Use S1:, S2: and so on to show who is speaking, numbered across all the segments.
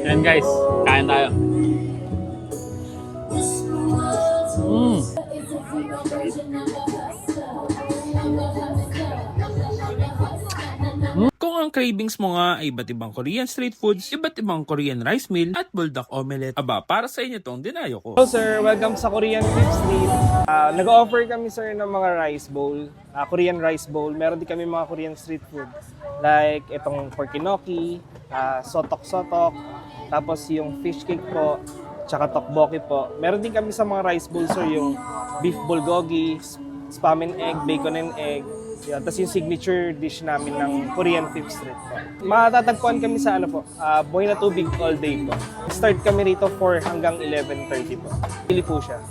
S1: Yan guys, kain tayo. Kung ang cravings mo nga ay iba't ibang Korean street foods, iba't ibang Korean rice meal, at buldak omelette, aba, para sa inyo tong dinayo ko.
S2: Hello sir, welcome sa Korean Beef Street. Nag-offer kami sir ng mga rice bowl, Korean rice bowl. Meron din kami mga Korean street food like itong pork inoki, sotok-sotok, tapos yung fish cake po, tsaka tteokbokki po. Meron din kami sa mga rice bowl sir yung beef bulgogi, spam and egg, bacon and egg. Yan. Tapos yung signature dish namin ng Korean Beef Street po. Matatagpuan kami sa Buhay na Tubig all day po. Start kami rito 4 hanggang 11:30 po. Pili po siya.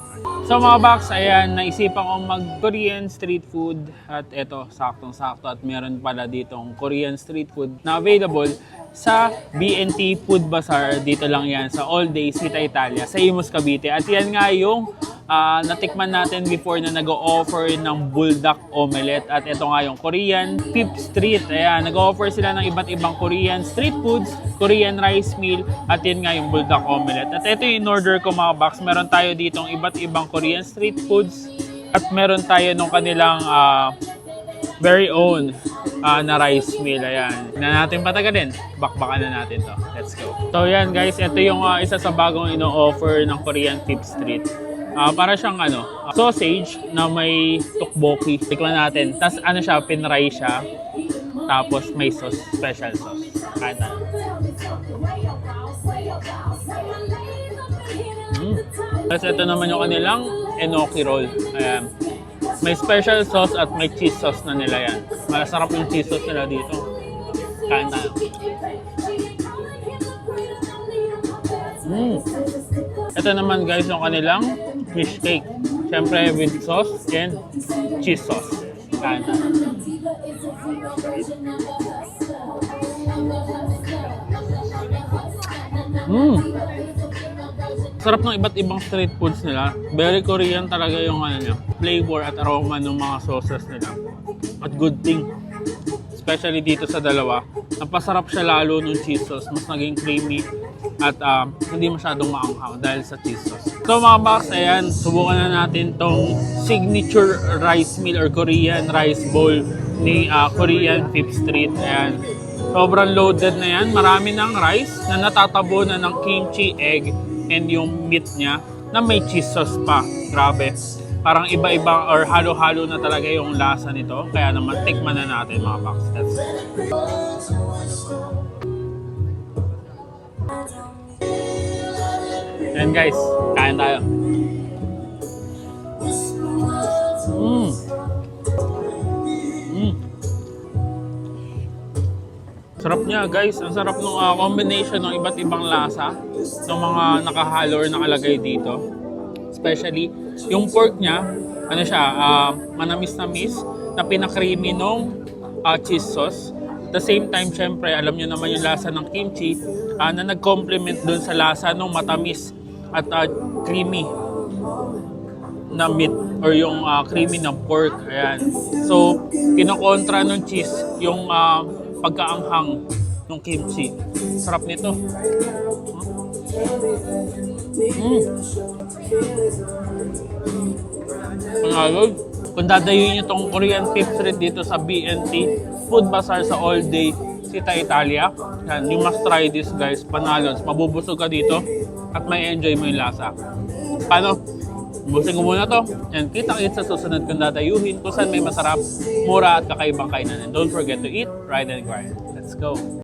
S1: So mga box, ayan, naisipan kong mag-Korean street food at eto, saktong-sakto at meron pala ditong Korean street food na available sa BNT Food Bazaar. Dito lang yan sa All Day Sita Italia sa Imus, Cavite. At yan nga yung natikman natin before na nag-o-offer ng buldak omelette. At ito nga yung Korean Beef Street. Ayan, nag-o-offer sila ng iba't ibang Korean street foods, Korean rice meal, at yan nga yung buldak omelette. At ito yung in-order ko mga box. Meron tayo ditong iba't ibang Korean street foods at meron tayo nung kanilang very own na rice meal. Ayan. Na natin patagalin. Bakbakan na natin to. Let's go. So yan guys, ito yung isa sa bagong ino-offer ng Korean Beef Street. Para siyang sausage na may tteokbokki. Tikman natin. Tapos siya, pinray siya. Tapos may sauce, special sauce. Kain tayo. Tapos ito naman yung kanilang enoki roll. Ayan. May special sauce at may cheese sauce na nila yan. Masarap yung cheese sauce nila dito. Kain tayo. Ito naman guys yung kanilang fish cake. Siyempre with sauce and cheese sauce. Kain tayo. Sarap ng iba't ibang street foods nila. Very Korean talaga yung niya, flavor at aroma ng mga sauces nila. At good thing, especially dito sa dalawa, napasarap siya lalo ng cheese sauce. Mas naging creamy at hindi masyadong maanghang dahil sa cheese sauce. So mga box, ayan, subukan na natin tong signature rice meal or Korean rice bowl ni Korean Beef Street. Ayan. Sobrang loaded na yan. Marami ng rice na natatabunan ng kimchi, egg, and yung meat niya na may cheese sauce pa. Grabe. Parang iba-iba or halo-halo na talaga yung lasa nito. Kaya naman, tikman na natin mga box. That's it. And guys, kain tayo. Sarap niya guys, ang sarap ng combination ng iba't ibang lasa ng mga nakahalo or nakalagay dito. Especially yung pork niya, manamis-namis na pinakreamy nung cheese sauce. At the same time, syempre, alam niyo naman yung lasa ng kimchi na nag-complement dun sa lasa ng matamis at creamy na meat or yung creamy na pork. Ayan. So, kinokontra ng cheese yung pagkaanghang ng kimchi. Sarap nito. Pangalog. Kung dadayuin nyo itong Korean Beef Street dito sa BNT Food Bazaar sa All Day Sita Italia, yan, you must try this guys. Panalons. Mabubusog ka dito at may enjoy mo yung lasa. Paano? Busin ko muna to. And kita-kits sa susunod kung dadayuhin kung saan may masarap, mura at kakaibang kainan. And don't forget to eat, ride and grind. Let's go!